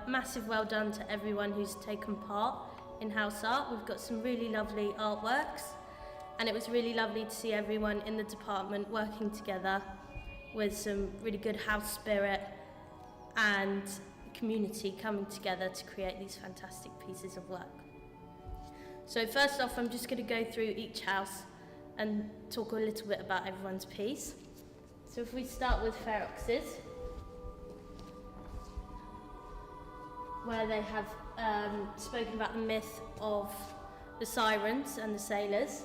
massive well done to everyone who's taken part in house art. We've got some really lovely artworks, and it was really lovely to see everyone in the department working together with some really good house spirit and community coming together to create these fantastic pieces of work. So first off, I'm just going to go through each house and talk a little bit about everyone's piece. So if we start with Ferox's, where they have spoken about the myth of the sirens and the sailors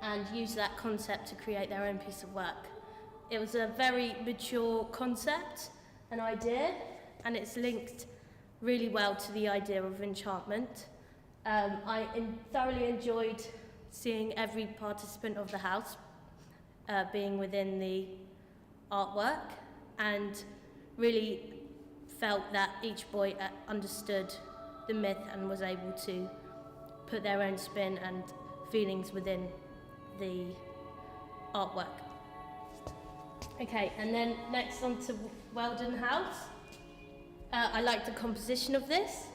and used that concept to create their own piece of work. It was a very mature concept, an idea, and it's linked really well to the idea of enchantment. I thoroughly enjoyed seeing every participant of the house being within the artwork, and really felt that each boy understood the myth and was able to put their own spin and feelings within the artwork. Okay, and then next on to Weldon House. I liked the composition of this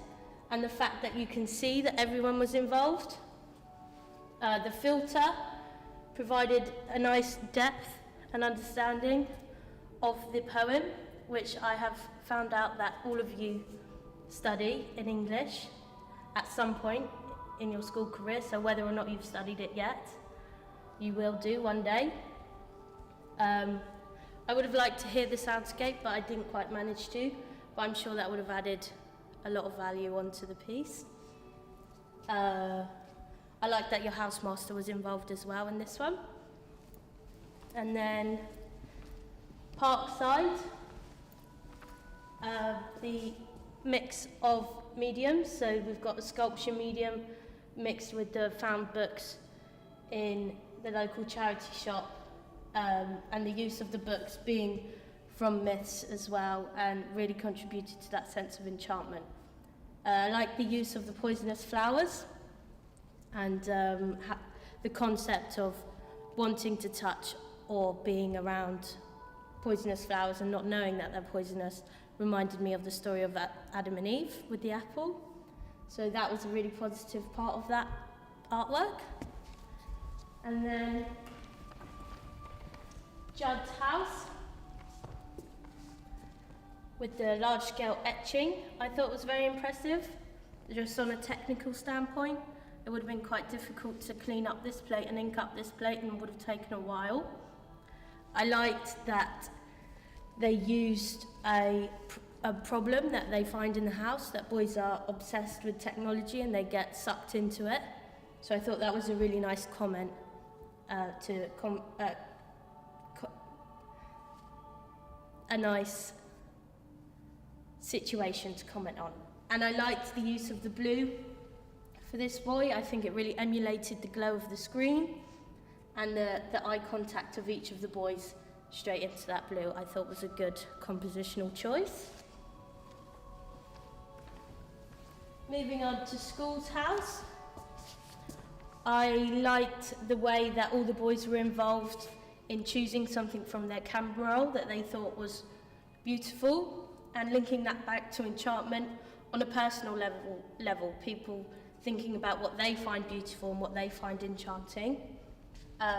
and the fact that you can see that everyone was involved. The filter provided a nice depth and understanding of the poem, which I have found out that all of you study in English at some point in your school career, so whether or not you've studied it yet, you will do one day. I would have liked to hear the soundscape, but I didn't quite manage to, but I'm sure that would have added a lot of value onto the piece. I like that your housemaster was involved as well in this one. And then Parkside, the mix of mediums, so we've got the sculpture medium mixed with the found books in the local charity shop, and the use of the books being from myths as well, and really contributed to that sense of enchantment. I like the use of the poisonous flowers and the concept of wanting to touch or being around poisonous flowers and not knowing that they're poisonous reminded me of the story of Adam and Eve with the apple. So that was a really positive part of that artwork. And then Judd's house with the large-scale etching, I thought was very impressive. Just on a technical standpoint, it would have been quite difficult to clean up this plate and ink up this plate, and would have taken a while. I liked that they used a problem that they find in the house, that boys are obsessed with technology and they get sucked into it. So I thought that was a really nice comment a nice situation to comment on. And I liked the use of the blue for this boy. I think it really emulated the glow of the screen, and the eye contact of each of the boys straight into that blue I thought was a good compositional choice. Moving on to School's house. I liked the way that all the boys were involved in choosing something from their camera roll that they thought was beautiful, and linking that back to enchantment on a personal level, people thinking about what they find beautiful and what they find enchanting.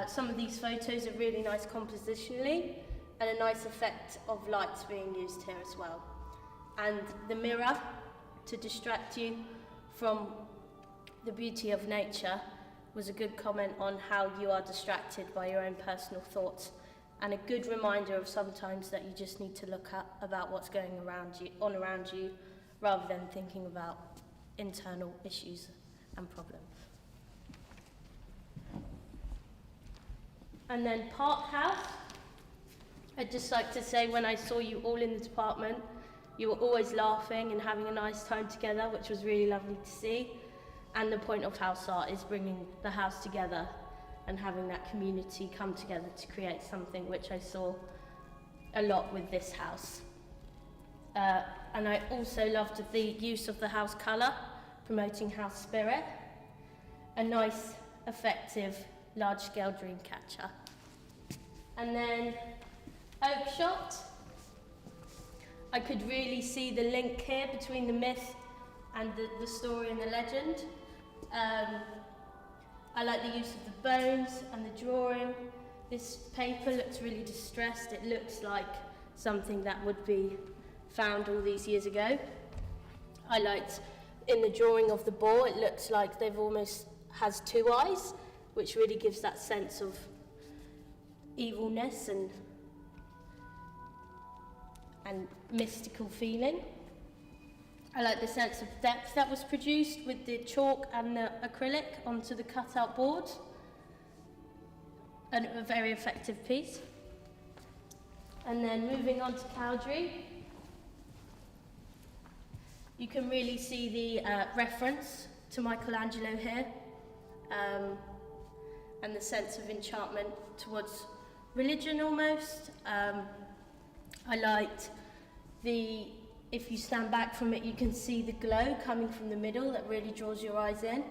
Some of these photos are really nice compositionally, and a nice effect of lights being used here as well. And the mirror to distract you from the beauty of nature was a good comment on how you are distracted by your own personal thoughts, and a good reminder of sometimes that you just need to look at about what's going around you rather than thinking about internal issues and problems. And then Park House. I'd just like to say, when I saw you all in the department, you were always laughing and having a nice time together, which was really lovely to see. And the point of house art is bringing the house together and having that community come together to create something, which I saw a lot with this house. And I also loved the use of the house colour, promoting house spirit. A nice, effective, large-scale dream catcher. And then Oakshot. I could really see the link here between the myth and the story and the legend. I like the use of the bones and the drawing. This paper looks really distressed. It looks like something that would be found all these years ago. I liked in the drawing of the boar, it looks like they've almost has two eyes, which really gives that sense of evilness and mystical feeling. I like the sense of depth that was produced with the chalk and the acrylic onto the cutout board. And a very effective piece. And then moving on to Cowdrey, you can really see the reference to Michelangelo here, and the sense of enchantment towards religion almost. I liked if you stand back from it, you can see the glow coming from the middle that really draws your eyes in,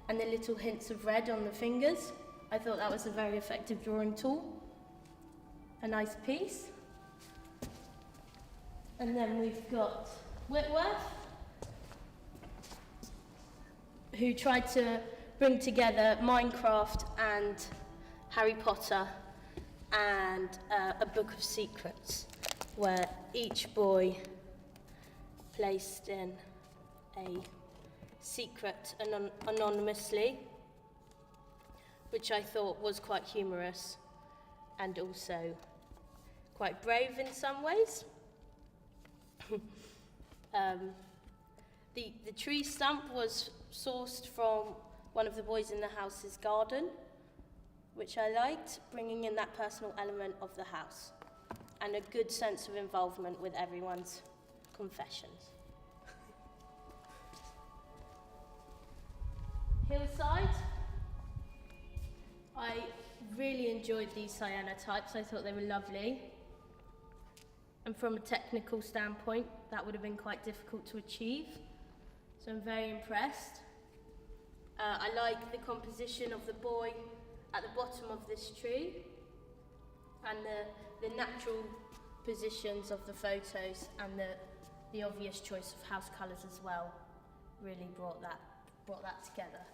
and the little hints of red on the fingers. I thought that was a very effective drawing tool. A nice piece. And then we've got Whitworth, who tried to bring together Minecraft and Harry Potter and a book of secrets, where each boy placed in a secret anonymously, which I thought was quite humorous and also quite brave in some ways. The tree stump was sourced from one of the boys in the house's garden, which I liked, bringing in that personal element of the house and a good sense of involvement with everyone's confessions. Hillside. I really enjoyed these cyanotypes. I thought they were lovely. And from a technical standpoint, that would have been quite difficult to achieve. So I'm very impressed. I like the composition of the boy at the bottom of this tree, and the natural positions of the photos, and the obvious choice of house colours as well really brought that together.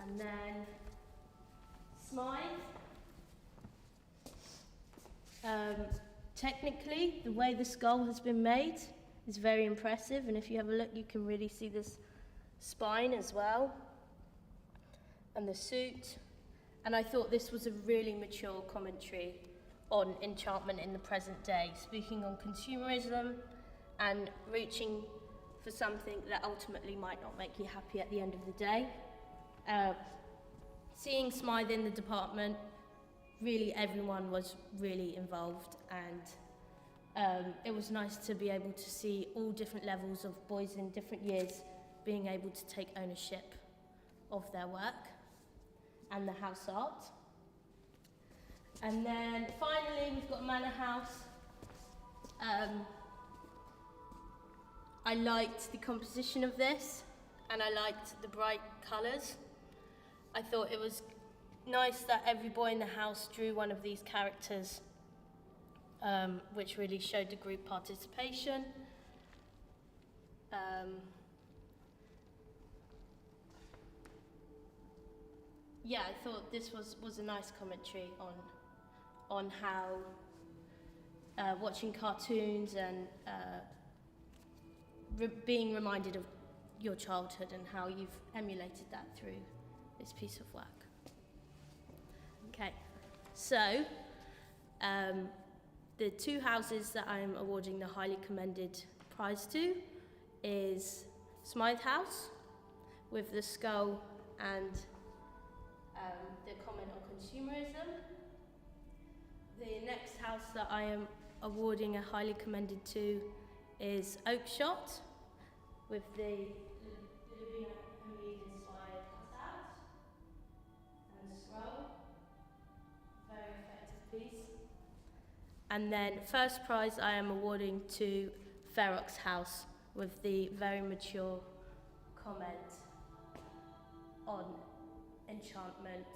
And then Smythe. Technically, the way the skull has been made is very impressive, and if you have a look, you can really see this spine as well, and the suit. And I thought this was a really mature commentary on enchantment in the present day, speaking on consumerism and reaching for something that ultimately might not make you happy at the end of the day. Seeing Smythe in the department, really everyone was really involved, and it was nice to be able to see all different levels of boys in different years being able to take ownership of their work and the house art. And then finally we've got Manor House. I liked the composition of this, and I liked the bright colours. I thought it was nice that every boy in the house drew one of these characters, which really showed the group participation. Yeah, I thought this was a nice commentary on how watching cartoons and being reminded of your childhood and how you've emulated that through this piece of work. Okay, so the two houses that I'm awarding the highly commended prize to is Smythe House with the skull and the comment on consumerism. The next house that I am awarding a highly commended to is Oakshot with the Olivia Hamid inspired cutout and scroll. Very effective piece. And then first prize I am awarding to Ferox House with the very mature comment on enchantment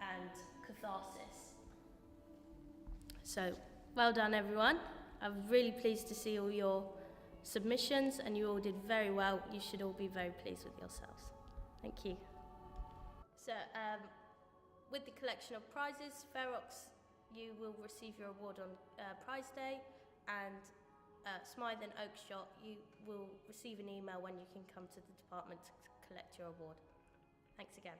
and catharsis. So, well done everyone. I'm really pleased to see all your submissions, and you all did very well. You should all be very pleased with yourselves. Thank you. So, with the collection of prizes, Ferox, you will receive your award on prize day, and Smythe and Oakshott, you will receive an email when you can come to the department to collect your award. Thanks again.